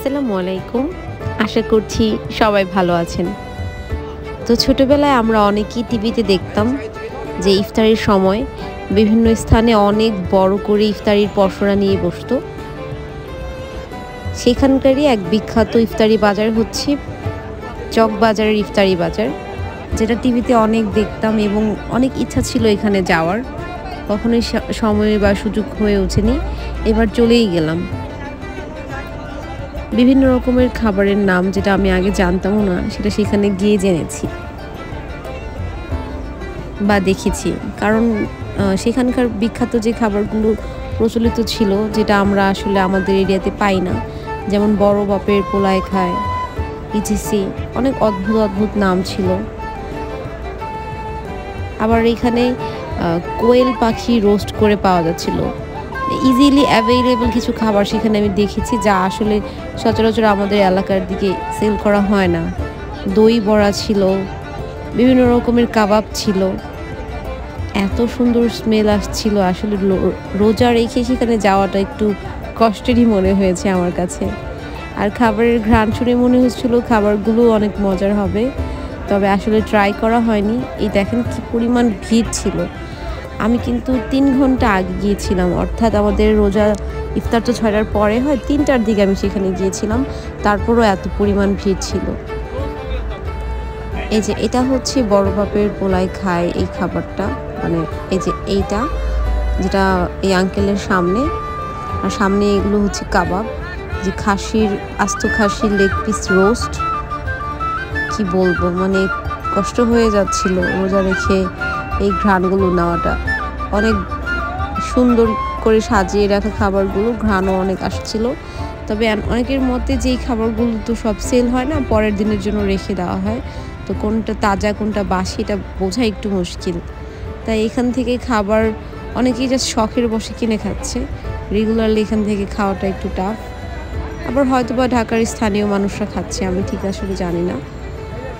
আসসালামু আলাইকুম। আশা করছি সবাই ভালো আছেন। তো ছোটবেলায় আমরা অনেকেই টিভিতে দেখতাম যে ইফতারির সময় বিভিন্ন স্থানে অনেক বড় করে ইফতারির পসরা নিয়ে বসতো। সেখানকারই এক বিখ্যাত ইফতারি বাজার হচ্ছে চকবাজারের ইফতারি বাজার, যেটা টিভিতে অনেক দেখতাম এবং অনেক ইচ্ছা ছিল এখানে যাওয়ার। কখনোই সময় বা সুযোগ হয়ে ওঠেনি, এবার চলেই গেলাম। বিভিন্ন রকমের খাবারের নাম যেটা আমি আগে জানতামও না, সেটা সেখানে গিয়ে জেনেছি বা দেখেছি। কারণ সেখানকার বিখ্যাত যে খাবারগুলো প্রচলিত ছিল, যেটা আমরা আসলে আমাদের এরিয়াতে পাই না, যেমন বড় বাপের পোলায় খায়, ইটিসি, অনেক অদ্ভুত অদ্ভুত নাম ছিল। আবার এখানে কোয়েল পাখি রোস্ট করে পাওয়া যাচ্ছিল। ইজিলি অ্যাভেইলেবল কিছু খাবার সেখানে আমি দেখেছি, যা আসলে সচরাচর আমাদের এলাকার দিকে সেল করা হয় না। দই বড়া ছিল, বিভিন্ন রকমের কাবাব ছিল। এত সুন্দর স্মেল আসছিল, আসলে রোজা রেখে সেখানে যাওয়াটা একটু কষ্টেরই মনে হয়েছে আমার কাছে। আর খাবারের ঘ্রাণ শুনে মনে হচ্ছিল খাবারগুলো অনেক মজার হবে, তবে আসলে ট্রাই করা হয়নি। এই দেখেন কি পরিমাণ ভিড় ছিল। আমি কিন্তু 3 ঘন্টা আগে গিয়েছিলাম, অর্থাৎ আমাদের রোজা ইফতার তো 6টার পরে হয়, 3টার দিকে আমি সেখানে গিয়েছিলাম, তারপরও এত পরিমাণ ভিড় ছিল। এই যে এটা হচ্ছে বড় বাপের পোলায় খায় এই খাবারটা, মানে এই যে এইটা, যেটা এই আঙ্কেলের সামনে, আর সামনে এগুলো হচ্ছে কাবাব, যে খাসির আস্ত খাসির লেগ পিস রোস্ট। কি বলবো, মানে কষ্ট হয়ে যাচ্ছিল রোজা রেখে এই ঘ্রাণগুলো নেওয়াটা। অনেক সুন্দর করে সাজিয়ে রাখা খাবারগুলো, ঘ্রাণও অনেক আসছিল। তবে অনেকের মতে যে এই খাবারগুলো তো সব সেল হয় না, পরের দিনের জন্য রেখে দেওয়া হয়, তো কোনটা তাজা কোনটা বাসি এটা বোঝা একটু মুশকিল। তাই এখান থেকে খাবার অনেকেই জাস্ট শখের বসে কিনে খাচ্ছে, রেগুলারলি এখান থেকে খাওয়াটা একটু টাফ। আবার হয়তো বা ঢাকার স্থানীয় মানুষরা খাচ্ছে, আমি ঠিক আসলে জানি না।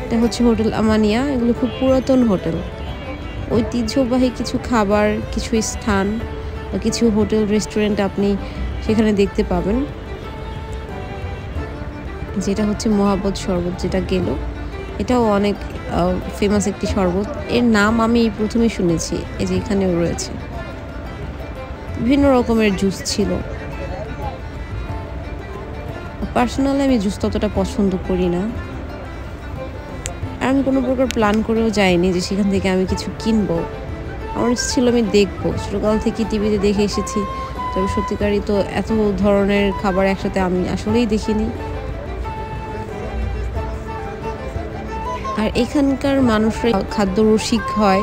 এটা হচ্ছে হোটেল আমানিয়া। এগুলো খুব পুরাতন হোটেল, ঐতিহ্যবাহী কিছু খাবার, কিছু স্থান বা কিছু হোটেল রেস্টুরেন্ট আপনি সেখানে দেখতে পাবেন। যেটা হচ্ছে মহাব্বত শরবত, যেটা গেল, এটাও অনেক ফেমাস একটি শরবত। এর নাম আমি প্রথমেই শুনেছি, এই যে এখানেও রয়েছে। বিভিন্ন রকমের জুস ছিল। পার্সোনালি আমি জুস ততটা পছন্দ করি না, আর আমি কোনো প্রকার প্ল্যান করেও যাইনি যে সেখান থেকে আমি কিছু কিনবো। আমার ইচ্ছে ছিল আমি দেখবো, ছোটোকাল থেকে টিভিতে দেখে এসেছি, তবে সত্যিকারই তো এত ধরনের খাবার একসাথে আমি আসলেই দেখিনি। আর এখানকার মানুষরা খাদ্য রসিক হয়,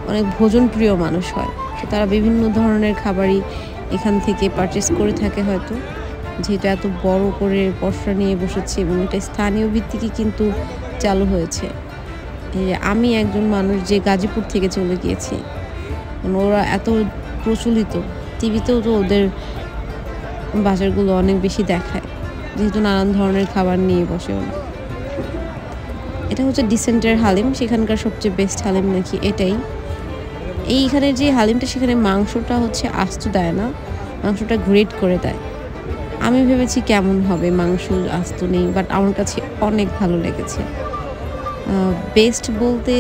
অনেক ভোজন প্রিয় মানুষ হয়, তো তারা বিভিন্ন ধরনের খাবারই এখান থেকে পারচেস করে থাকে হয়তো, যেহেতু এত বড় করে পসরা নিয়ে বসেছে এবং এটা স্থানীয় ভিত্তিকে কিন্তু চালু হয়েছে। আমি একজন মানুষ যে গাজীপুর থেকে চলে গিয়েছি, ওরা এত প্রচলিত, টিভিতেও তো ওদের বাজারগুলো অনেক বেশি দেখায়, যেহেতু নানান ধরনের খাবার নিয়ে বসে ওরা। এটা হচ্ছে ডিসেন্টের হালিম, সেখানকার সবচেয়ে বেস্ট হালিম নাকি এটাই। এইখানের যে হালিমটা, সেখানে মাংসটা হচ্ছে আস্ত দেয় না, মাংসটা গ্রেট করে দেয়। আমি ভেবেছি কেমন হবে, মাংস আস্ত নেই, বাট আমার কাছে অনেক ভালো লেগেছে। বেস্ট বলতে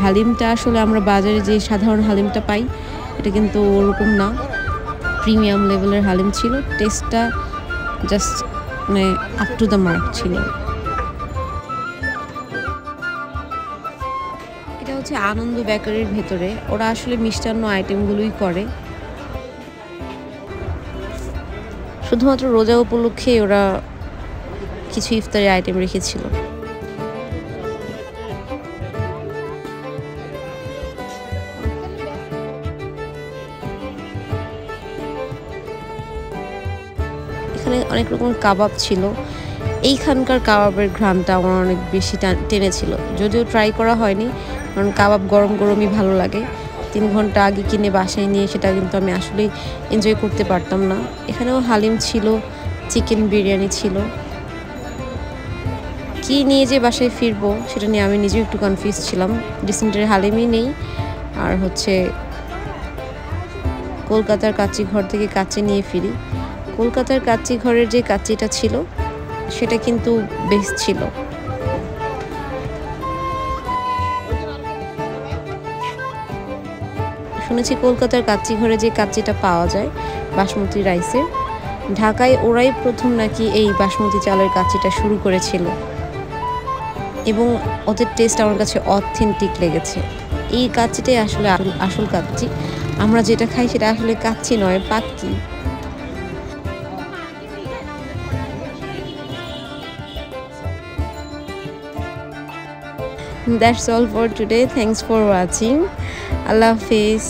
হালিমটা আসলে আমরা বাজারে যে সাধারণ হালিমটা পাই, এটা কিন্তু ওরকম না, প্রিমিয়াম লেভেলের হালিম ছিল। টেস্টটা জাস্ট মানে আপ টু দ্য মার্ক ছিল। এটা হচ্ছে আনন্দ বেকারির ভেতরে, ওরা আসলে মিষ্টান্ন আইটেমগুলোই করে। শুধুমাত্র রোজা উপলক্ষে ওরা কিছু ইফতারি আইটেম রেখেছিল। এখানে অনেক রকমের কাবাব ছিল। এইখানকার কাবাবের ঘ্রাণটা আমার অনেক বেশি টেনেছিল, যদিও ট্রাই করা হয়নি, কারণ কাবাব গরম গরমই ভালো লাগে। 3 ঘন্টা আগে কিনে বাসায় নিয়ে সেটা কিন্তু আমি আসলেই এনজয় করতে পারতাম না। এখানেও হালিম ছিল, চিকেন বিরিয়ানি ছিল। কি নিয়ে যে বাসায় ফিরবো সেটা নিয়ে আমি নিজেও একটু কনফিউজ ছিলাম। ডিসেন্টের হালিমই নেই, আর হচ্ছে কলকাতার কাচ্চি ঘর থেকে কাচ্চি নিয়ে ফিরি। কলকাতার কাচ্চি ঘরের যে কাচ্চিটা ছিল সেটা কিন্তু বেস্ট ছিল। শুনেছি কলকাতার কাচ্চি ঘরে যে কাচ্চিটা পাওয়া যায় বাসমতি রাইসের, ঢাকায় ওরাই প্রথম নাকি এই বাসমতি চালের কাচ্চিটা শুরু করেছিল এবং ওদের টেস্ট আমার কাছে অথেন্টিক লেগেছে। এই কাচ্চিটাই আসলে আসল কাচ্চি, আমরা যেটা খাই সেটা আসলে কাচ্চি নয়, pakki. That's all for today. Thanks for watching. Allah Hafiz.